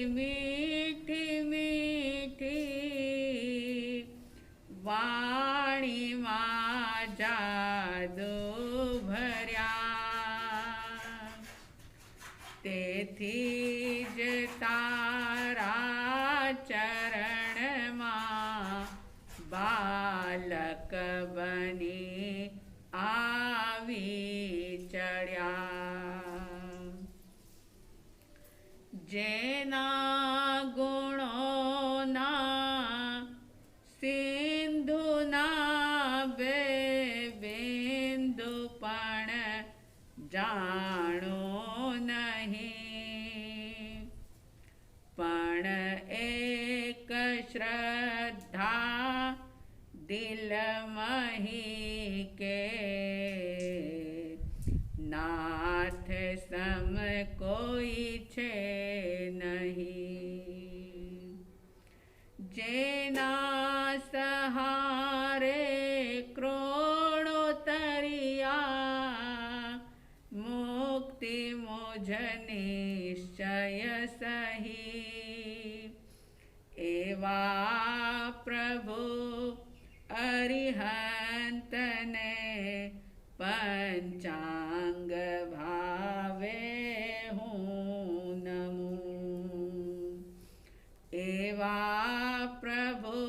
मीठी मीठी वाणी मां जादू भर्या તેથી જ તારા ચરણમાં બાલક બની આવી ચડ્યા જેના ગુણોના સિંધુના બે બિંદુ પણ જાણો નહીં પણ એક શ્રદ્ધા દિલ મહી કે નાથ સમ કોઈ છે નહીં જેના સહારે ક્રોડો તરિયા મુક્તિ મુझ નિશ્ચય સહી એવા પ્રભુ અરિહંતને પંચાંગ ભાવે હું નમું એવા પ્રભુ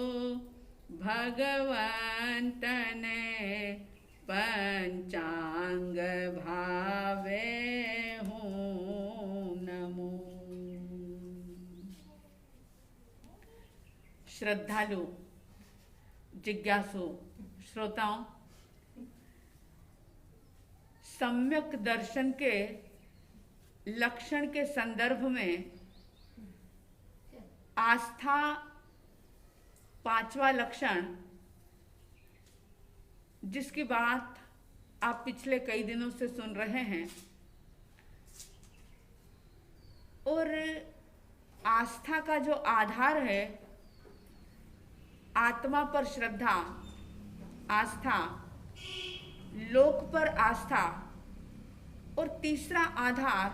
ભગવંતને પંચાંગ ભાવે હું નમું। श्रद्धालु जिज्ञासु श्रोताओं, सम्यक दर्शन के लक्षण के संदर्भ में आस्था पांचवा लक्षण, जिसकी बात आप पिछले कई दिनों से सुन रहे हैं, और आस्था का जो आधार है आत्मा पर श्रद्धा, आस्था, लोक पर आस्था, और तीसरा आधार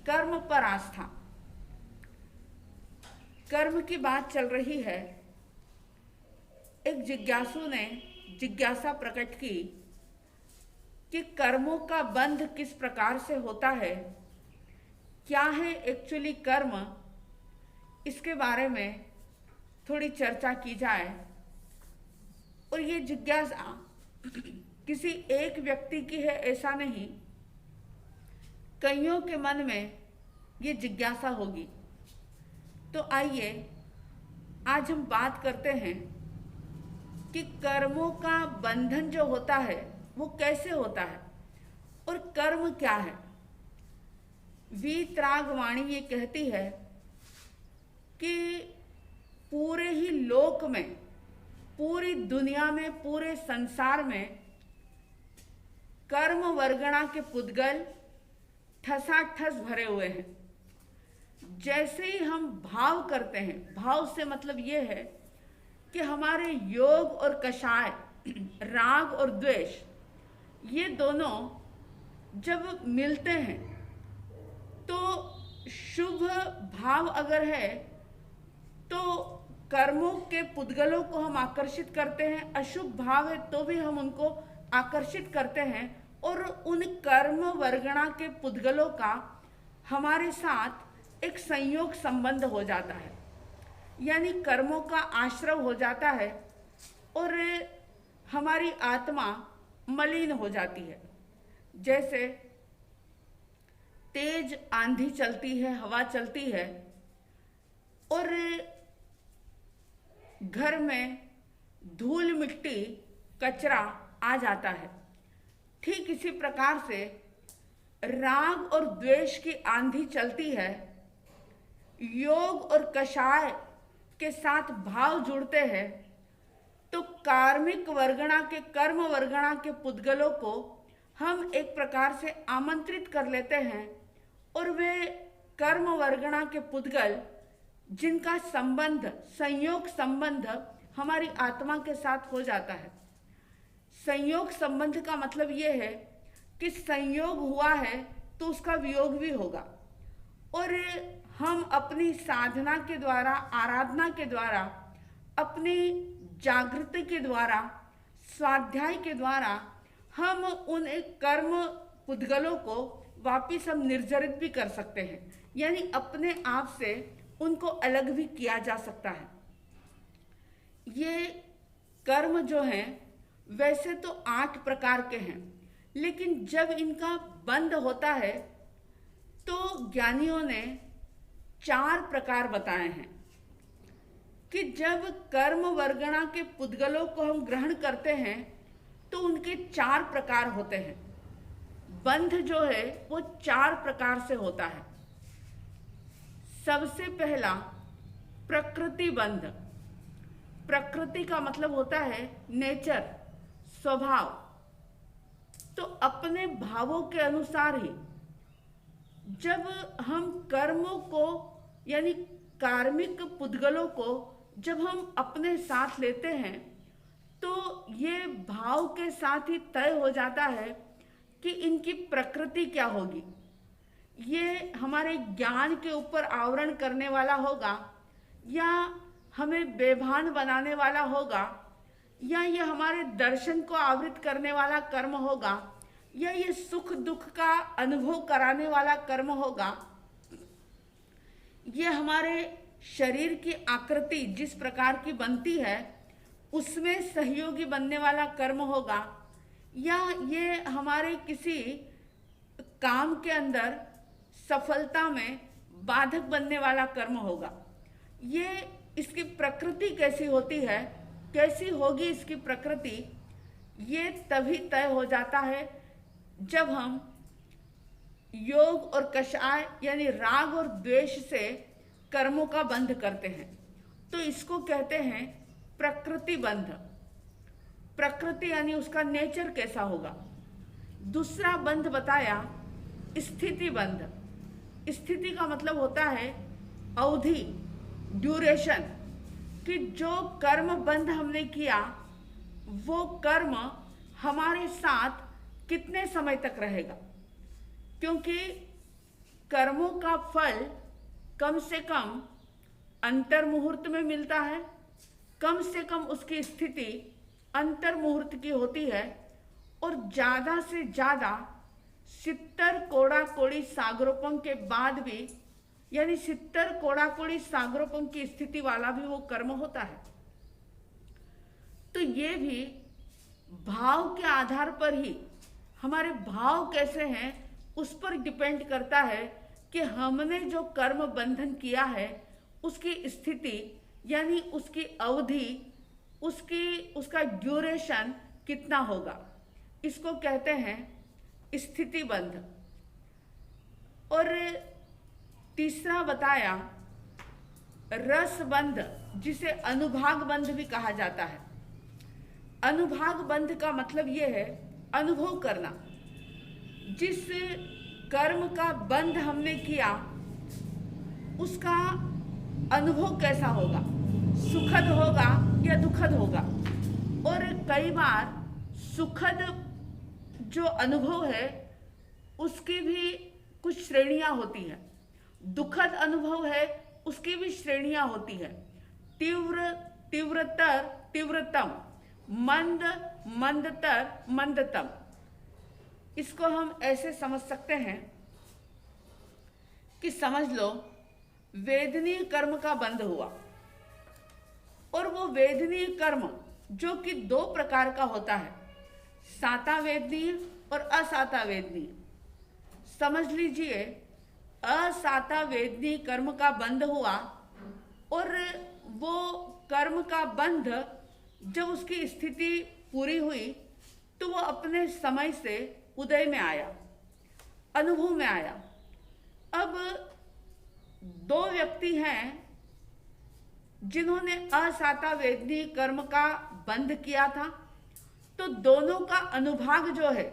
कर्म पर आस्था। कर्म की बात चल रही है। एक जिज्ञासु ने जिज्ञासा प्रकट की कि कर्मों का बंध किस प्रकार से होता है, क्या है एक्चुअली कर्म, इसके बारे में थोड़ी चर्चा की जाए। और ये जिज्ञासा किसी एक व्यक्ति की है ऐसा नहीं, कईयों के मन में ये जिज्ञासा होगी। तो आइए आज हम बात करते हैं कि कर्मों का बंधन जो होता है वो कैसे होता है और कर्म क्या है। वीतरागवाणी ये कहती है कि पूरे ही लोक में, पूरी दुनिया में, पूरे संसार में कर्म वर्गणा के पुद्गल ठसाठस भरे हुए हैं। जैसे ही हम भाव करते हैं, भाव से मतलब ये है कि हमारे योग और कषाय, राग और द्वेष, ये दोनों जब मिलते हैं तो शुभ भाव अगर है तो कर्मों के पुद्गलों को हम आकर्षित करते हैं, अशुभ भाव है तो भी हम उनको आकर्षित करते हैं, और उन कर्म वर्गणा के पुद्गलों का हमारे साथ एक संयोग संबंध हो जाता है, यानी कर्मों का आश्रय हो जाता है और हमारी आत्मा मलिन हो जाती है। जैसे तेज आंधी चलती है, हवा चलती है और घर में धूल मिट्टी कचरा आ जाता है, ठीक इसी प्रकार से राग और द्वेष की आंधी चलती है। योग और कषाय के साथ भाव जुड़ते हैं तो कार्मिक वर्गणा के, कर्म वर्गणा के पुद्गलों को हम एक प्रकार से आमंत्रित कर लेते हैं और वे कर्म वर्गणा के पुद्गल जिनका संबंध, संयोग संबंध हमारी आत्मा के साथ हो जाता है। संयोग संबंध का मतलब ये है कि संयोग हुआ है तो उसका वियोग भी होगा, और हम अपनी साधना के द्वारा, आराधना के द्वारा, अपनी जागृति के द्वारा, स्वाध्याय के द्वारा हम उन कर्म पुद्गलों को वापिस हम निर्जरित भी कर सकते हैं, यानी अपने आप से उनको अलग भी किया जा सकता है। ये कर्म जो हैं वैसे तो 8 प्रकार के हैं, लेकिन जब इनका बंध होता है तो ज्ञानियों ने 4 प्रकार बताए हैं कि जब कर्म वर्गणा के पुद्गलों को हम ग्रहण करते हैं तो उनके 4 प्रकार होते हैं। बंध जो है वो 4 प्रकार से होता है। सबसे पहला प्रकृति बंध। प्रकृति का मतलब होता है नेचर, स्वभाव। तो अपने भावों के अनुसार ही जब हम कर्मों को, यानी कार्मिक पुद्गलों को जब हम अपने साथ लेते हैं तो ये भाव के साथ ही तय हो जाता है कि इनकी प्रकृति क्या होगी। ये हमारे ज्ञान के ऊपर आवरण करने वाला होगा, या हमें बेभान बनाने वाला होगा, या ये हमारे दर्शन को आवृत करने वाला कर्म होगा, या ये सुख दुख का अनुभव कराने वाला कर्म होगा। ये हमारे शरीर की आकृति जिस प्रकार की बनती है उसमें सहयोगी बनने वाला कर्म होगा, या ये हमारे किसी काम के अंदर सफलता में बाधक बनने वाला कर्म होगा। ये इसकी प्रकृति कैसी होती है, कैसी होगी इसकी प्रकृति, ये तभी तय हो जाता है जब हम योग और कषाय यानी राग और द्वेष से कर्मों का बंध करते हैं। तो इसको कहते हैं प्रकृति बंध। प्रकृति यानी उसका नेचर कैसा होगा। दूसरा बंध बताया स्थिति बंध। स्थिति का मतलब होता है अवधि, ड्यूरेशन, कि जो कर्म बंध हमने किया वो कर्म हमारे साथ कितने समय तक रहेगा, क्योंकि कर्मों का फल कम से कम अंतर मुहूर्त में मिलता है, कम से कम उसकी स्थिति अंतर मुहूर्त की होती है, और ज़्यादा से ज़्यादा 70 कोड़ा कोड़ी सागरोपम के बाद भी, यानी 70 कोड़ा कोड़ी सागरोपम की स्थिति वाला भी वो कर्म होता है। तो ये भी भाव के आधार पर ही, हमारे भाव कैसे हैं उस पर डिपेंड करता है कि हमने जो कर्म बंधन किया है उसकी स्थिति यानी उसकी अवधि, उसका ड्यूरेशन कितना होगा। इसको कहते हैं स्थिति बंध। और तीसरा बताया रस बंध, जिसे अनुभाग बंध भी कहा जाता है। अनुभाग बंध का मतलब ये है अनुभव करना। जिस कर्म का बंध हमने किया उसका अनुभव कैसा होगा, सुखद होगा या दुखद होगा। और कई बार सुखद जो अनुभव है उसकी भी कुछ श्रेणियां होती हैं, दुखद अनुभव है उसकी भी श्रेणियां होती है। तीव्र, तीव्रतर, तीव्रतम, मंद, मंदतर, मंदतम। इसको हम ऐसे समझ सकते हैं कि समझ लो वेदनीय कर्म का बंध हुआ, और वो वेदनीय कर्म जो कि 2 प्रकार का होता है, साता वेदनीय और असाता वेदनीय। समझ लीजिए असाता वेदनीय कर्म का बंध हुआ, और वो कर्म का बंध जब उसकी स्थिति पूरी हुई तो वो अपने समय से उदय में आया, अनुभव में आया। अब 2 व्यक्ति हैं जिन्होंने असाता वेदनीय कर्म का बंध किया था, तो दोनों का अनुभाग जो है,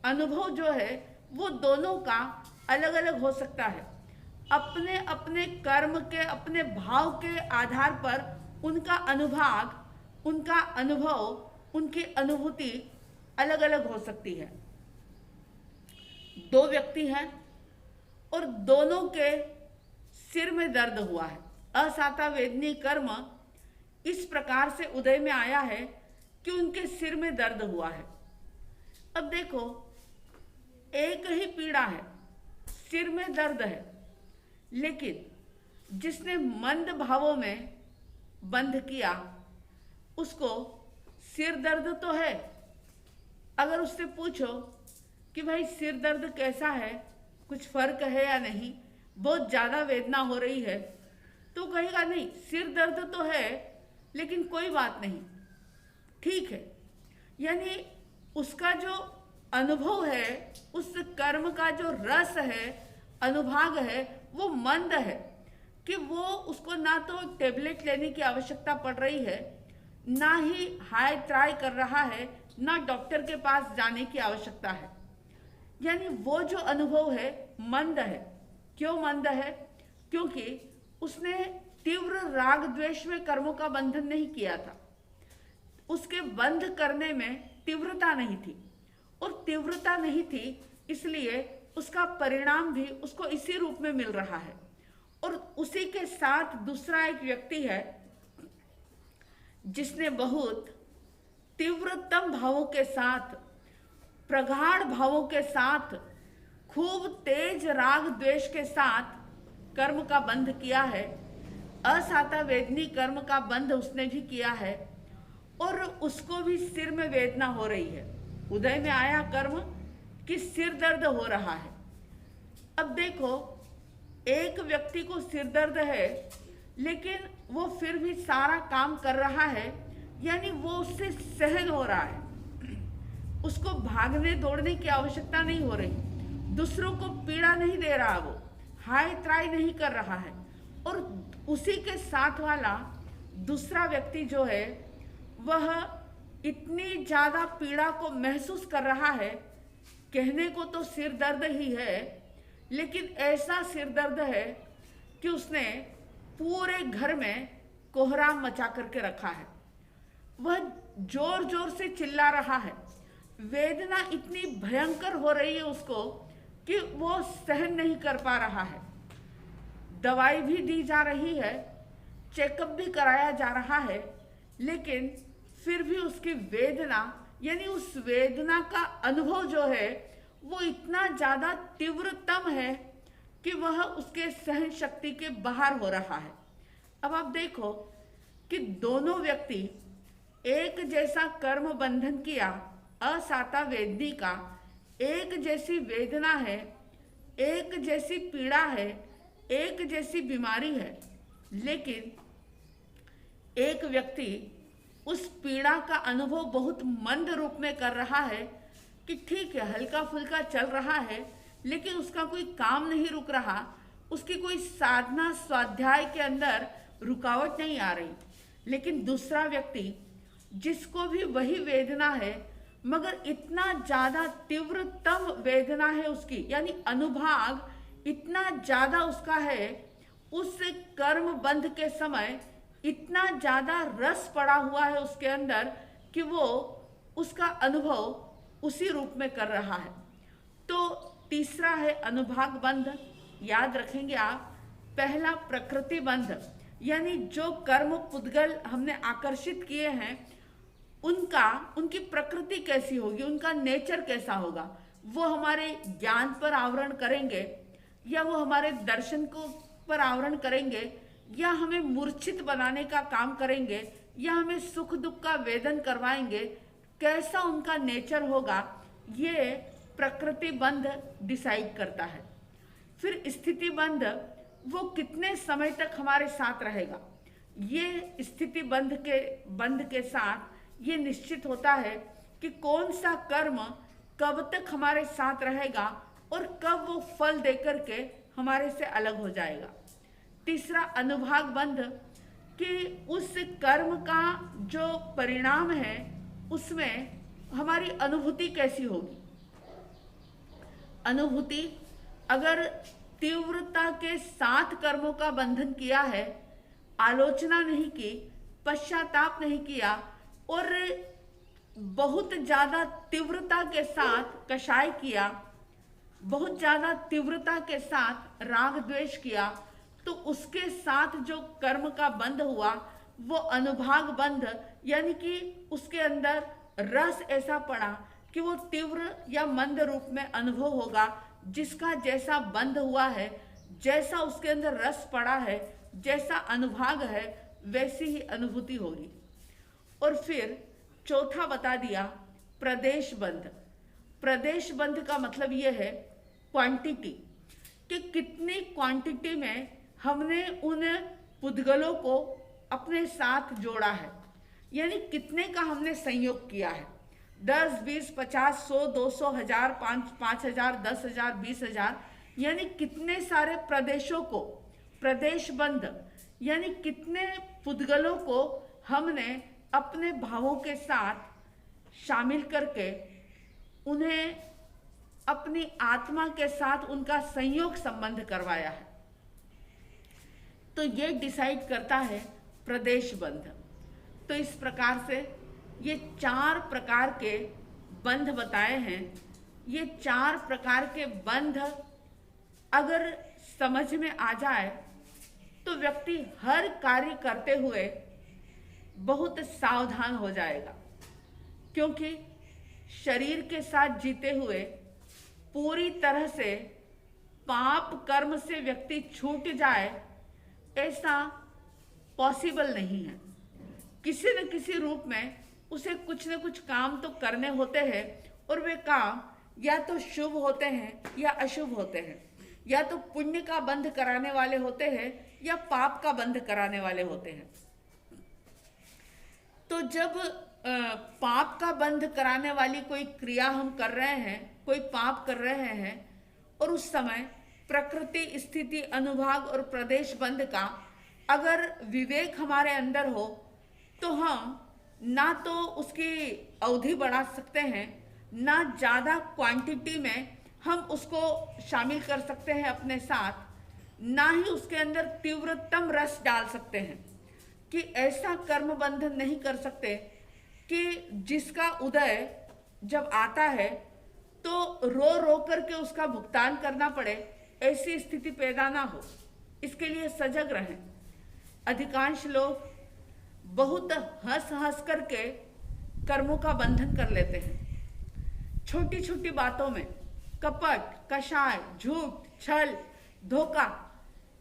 अनुभव जो है, वो दोनों का अलग अलग हो सकता है। अपने अपने कर्म के, अपने भाव के आधार पर उनका अनुभाग, उनका अनुभव, उनकी अनुभूति अलग अलग हो सकती है। 2 व्यक्ति हैं और दोनों के सिर में दर्द हुआ है। असाता वेदनी कर्म इस प्रकार से उदय में आया है कि उनके सिर में दर्द हुआ है। अब देखो, एक ही पीड़ा है, सिर में दर्द है, लेकिन जिसने मंद भावों में बंध किया उसको सिर दर्द तो है। अगर उससे पूछो कि भाई सिर दर्द कैसा है, कुछ फर्क है या नहीं, बहुत ज़्यादा वेदना हो रही है, तो कहेगा नहीं, सिर दर्द तो है लेकिन कोई बात नहीं, ठीक है। यानी उसका जो अनुभव है, उस कर्म का जो रस है, अनुभाग है, वो मंद है कि वो उसको ना तो टेबलेट लेने की आवश्यकता पड़ रही है, ना ही हाय ट्राई कर रहा है, ना डॉक्टर के पास जाने की आवश्यकता है। यानी वो जो अनुभव है मंद है। क्यों मंद है? क्योंकि उसने तीव्र राग द्वेष में कर्मों का बंधन नहीं किया था। उसके बंध करने में तीव्रता नहीं थी, और तीव्रता नहीं थी इसलिए उसका परिणाम भी उसको इसी रूप में मिल रहा है। और उसी के साथ दूसरा एक व्यक्ति है जिसने बहुत तीव्रतम भावों के साथ, प्रगाढ़ भावों के साथ, खूब तेज राग द्वेष के साथ कर्म का बंध किया है। असाता वेदनी कर्म का बंध उसने भी किया है, और उसको भी सिर में वेदना हो रही है। उदय में आया कर्म कि सिर दर्द हो रहा है। अब देखो, एक व्यक्ति को सिर दर्द है लेकिन वो फिर भी सारा काम कर रहा है, यानी वो उससे सहन हो रहा है, उसको भागने दौड़ने की आवश्यकता नहीं हो रही, दूसरों को पीड़ा नहीं दे रहा, वो हाय त्राई नहीं कर रहा है। और उसी के साथ वाला दूसरा व्यक्ति जो है वह इतनी ज्यादा पीड़ा को महसूस कर रहा है, कहने को तो सिर दर्द ही है, लेकिन ऐसा सिर दर्द है कि उसने पूरे घर में कोहराम मचा करके रखा है। वह जोर जोर से चिल्ला रहा है, वेदना इतनी भयंकर हो रही है उसको कि वो सहन नहीं कर पा रहा है। दवाई भी दी जा रही है, चेकअप भी कराया जा रहा है, लेकिन फिर भी उसकी वेदना, यानी उस वेदना का अनुभव जो है वो इतना ज़्यादा तीव्रतम है कि वह उसके सहन शक्ति के बाहर हो रहा है। अब आप देखो कि दोनों व्यक्ति एक जैसा कर्म बंधन किया, असाता वेदनी का, एक जैसी वेदना है, एक जैसी पीड़ा है, एक जैसी बीमारी है, लेकिन एक व्यक्ति उस पीड़ा का अनुभव बहुत मंद रूप में कर रहा है कि ठीक है, हल्का फुल्का चल रहा है, लेकिन उसका कोई काम नहीं रुक रहा, उसकी कोई साधना स्वाध्याय के अंदर रुकावट नहीं आ रही। लेकिन दूसरा व्यक्ति जिसको भी वही वेदना है, मगर इतना ज़्यादा तीव्रतम वेदना है उसकी, यानी अनुभाग इतना ज़्यादा उसका है, उस कर्म बंध के समय इतना ज़्यादा रस पड़ा हुआ है उसके अंदर कि वो उसका अनुभव उसी रूप में कर रहा है। तो तीसरा है अनुभाग बंध। याद रखेंगे आप, पहला प्रकृति बंध, यानी जो कर्म पुद्गल हमने आकर्षित किए हैं उनकी प्रकृति कैसी होगी, उनका नेचर कैसा होगा, वो हमारे ज्ञान पर आवरण करेंगे, या वो हमारे दर्शन को पर आवरण करेंगे, या हमें मूर्छित बनाने का काम करेंगे, या हमें सुख दुख का वेदन करवाएंगे, कैसा उनका नेचर होगा, ये प्रकृति बंध डिसाइड करता है। फिर स्थिति बंध, वो कितने समय तक हमारे साथ रहेगा, ये स्थिति बंध के साथ ये निश्चित होता है कि कौन सा कर्म कब तक हमारे साथ रहेगा और कब वो फल देकर के हमारे से अलग हो जाएगा। तीसरा अनुभाग बंध, कि उस कर्म का जो परिणाम है उसमें हमारी अनुभूति कैसी होगी। अनुभूति, अगर तीव्रता के साथ कर्मों का बंधन किया है, आलोचना नहीं की, पश्चाताप नहीं किया, और बहुत ज़्यादा तीव्रता के साथ कषाय किया, बहुत ज़्यादा तीव्रता के साथ राग द्वेष किया, तो उसके साथ जो कर्म का बंध हुआ वो अनुभाग बंध, यानी कि उसके अंदर रस ऐसा पड़ा कि वो तीव्र या मंद रूप में अनुभव होगा। जिसका जैसा बंध हुआ है, जैसा उसके अंदर रस पड़ा है, जैसा अनुभाग है, वैसी ही अनुभूति होगी। और फिर चौथा बता दिया प्रदेश बंध। प्रदेश बंध का मतलब ये है क्वांटिटी, कि कितनी क्वांटिटी में हमने उन पुद्गलों को अपने साथ जोड़ा है, यानी कितने का हमने संयोग किया है। 10, 20, 50, 100, 200, 1000, 5,000, 10,000, 20,000, यानी कितने सारे प्रदेशों को, प्रदेश बंध यानी कितने पुद्गलों को हमने अपने भावों के साथ शामिल करके उन्हें अपनी आत्मा के साथ उनका संयोग संबंध करवाया है। तो ये डिसाइड करता है प्रदेश बंध। तो इस प्रकार से ये 4 प्रकार के बंध बताए हैं। ये 4 प्रकार के बंध अगर समझ में आ जाए तो व्यक्ति हर कार्य करते हुए बहुत सावधान हो जाएगा, क्योंकि शरीर के साथ जीते हुए पूरी तरह से पाप कर्म से व्यक्ति छूट जाए ऐसा पॉसिबल नहीं है। किसी न किसी रूप में उसे कुछ न कुछ काम तो करने होते हैं, और वे काम या तो शुभ होते हैं या अशुभ होते हैं, या तो पुण्य का बंध कराने वाले होते हैं या पाप का बंध कराने वाले होते हैं। तो जब पाप का बंध कराने वाली कोई क्रिया हम कर रहे हैं, कोई पाप कर रहे हैं, और उस समय प्रकृति, स्थिति, अनुभाग और प्रदेश बंध का अगर विवेक हमारे अंदर हो तो हम ना तो उसकी अवधि बढ़ा सकते हैं, ना ज़्यादा क्वांटिटी में हम उसको शामिल कर सकते हैं अपने साथ, ना ही उसके अंदर तीव्रतम रस डाल सकते हैं। कि ऐसा कर्म बंधन नहीं कर सकते कि जिसका उदय जब आता है तो रो रो करके उसका भुगतान करना पड़े, ऐसी स्थिति पैदा ना हो। इसके लिए सजग रहें। अधिकांश लोग बहुत हंस हंस करके कर्मों का बंधन कर लेते हैं। छोटी छोटी बातों में कपट, कषाय, झूठ, छल, धोखा,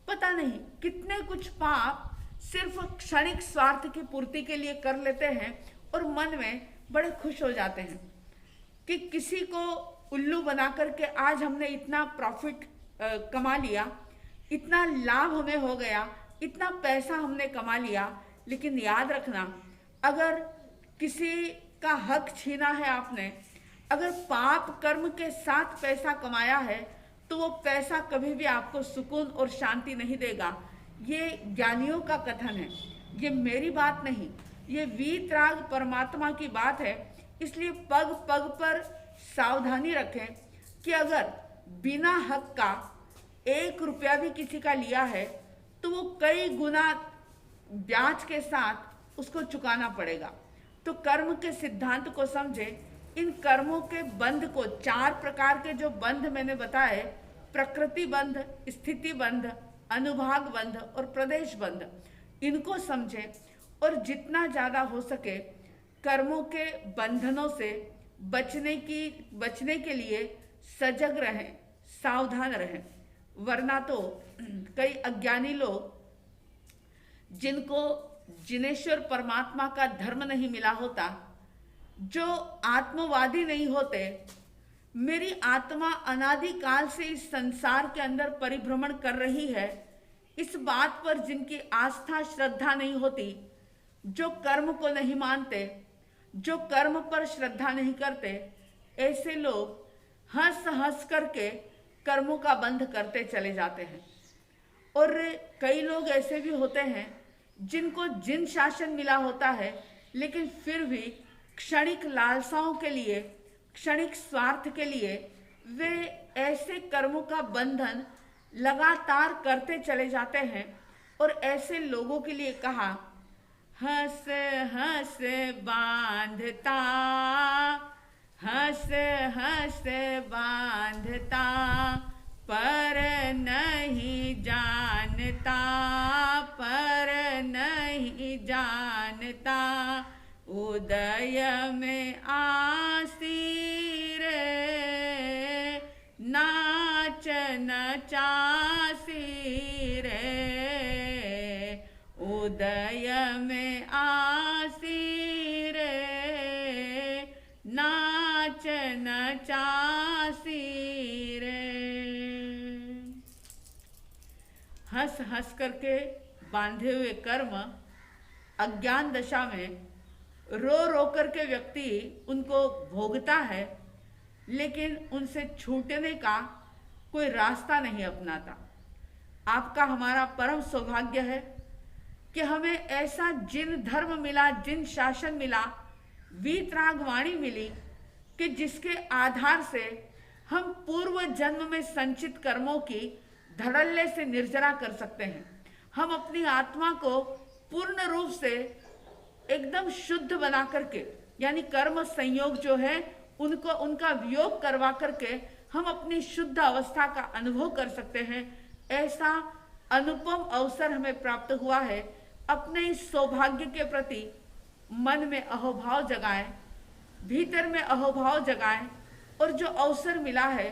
पता नहीं कितने कुछ पाप सिर्फ क्षणिक स्वार्थ की पूर्ति के लिए कर लेते हैं, और मन में बड़े खुश हो जाते हैं कि किसी को उल्लू बना करके आज हमने इतना प्रॉफिट कमा लिया, इतना लाभ हमें हो गया, इतना पैसा हमने कमा लिया। लेकिन याद रखना, अगर किसी का हक छीना है आपने, अगर पाप कर्म के साथ पैसा कमाया है, तो वो पैसा कभी भी आपको सुकून और शांति नहीं देगा। ये ज्ञानियों का कथन है, ये मेरी बात नहीं, ये वीतराग परमात्मा की बात है। इसलिए पग पग पर सावधानी रखें कि अगर बिना हक का 1 रुपया भी किसी का लिया है तो वो कई गुना ब्याज के साथ उसको चुकाना पड़ेगा। तो कर्म के सिद्धांत को समझे। इन कर्मों के बंध को, 4 प्रकार के जो बंध मैंने बताए, प्रकृति बंध, स्थिति बंध, अनुभाग बंध और प्रदेश बंध, इनको समझें और जितना ज़्यादा हो सके कर्मों के बंधनों से बचने के लिए सजग रहें, सावधान रहें। वरना तो कई अज्ञानी लोग जिनको जिनेश्वर परमात्मा का धर्म नहीं मिला होता, जो आत्मवादी नहीं होते, मेरी आत्मा अनादिकाल से इस संसार के अंदर परिभ्रमण कर रही है, इस बात पर जिनकी आस्था श्रद्धा नहीं होती, जो कर्म को नहीं मानते, जो कर्म पर श्रद्धा नहीं करते, ऐसे लोग हंस हंस करके कर्मों का बंध करते चले जाते हैं। और कई लोग ऐसे भी होते हैं जिनको जिन शासन मिला होता है, लेकिन फिर भी क्षणिक लालसाओं के लिए, क्षणिक स्वार्थ के लिए वे ऐसे कर्मों का बंधन लगातार करते चले जाते हैं। और ऐसे लोगों के लिए कहा, हंस हंस बांधता, हंस हंस बांधता, पर नहीं जानता जानता पर नहीं जानता, उदय में आसी रे नाच नचासी रे, उदय में आसी रे नाच नचासी रे। हंस हंस करके बांधे हुए कर्म अज्ञान दशा में रो रो करके व्यक्ति उनको भोगता है, लेकिन उनसे छूटने का कोई रास्ता नहीं अपनाता। आपका हमारा परम सौभाग्य है कि हमें ऐसा जिन धर्म मिला, जिन शासन मिला, वीतराग वाणी मिली कि जिसके आधार से हम पूर्व जन्म में संचित कर्मों की धड़ल्ले से निर्जरा कर सकते हैं। हम अपनी आत्मा को पूर्ण रूप से एकदम शुद्ध बना करके, यानी कर्म संयोग जो है उनको उनका वियोग करवा करके हम अपनी शुद्ध अवस्था का अनुभव कर सकते हैं। ऐसा अनुपम अवसर हमें प्राप्त हुआ है। अपने इस सौभाग्य के प्रति मन में अहोभाव जगाएं, भीतर में अहोभाव जगाएं और जो अवसर मिला है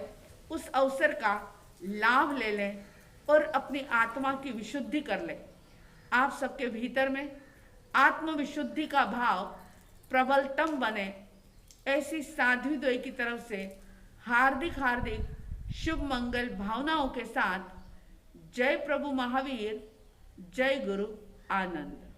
उस अवसर का लाभ ले लें और अपनी आत्मा की विशुद्धि कर लें। आप सबके भीतर में आत्मविशुद्धि का भाव प्रबलतम बने, ऐसी साध्वी की तरफ से हार्दिक हार्दिक शुभ मंगल भावनाओं के साथ जय प्रभु महावीर, जय गुरु आनंद।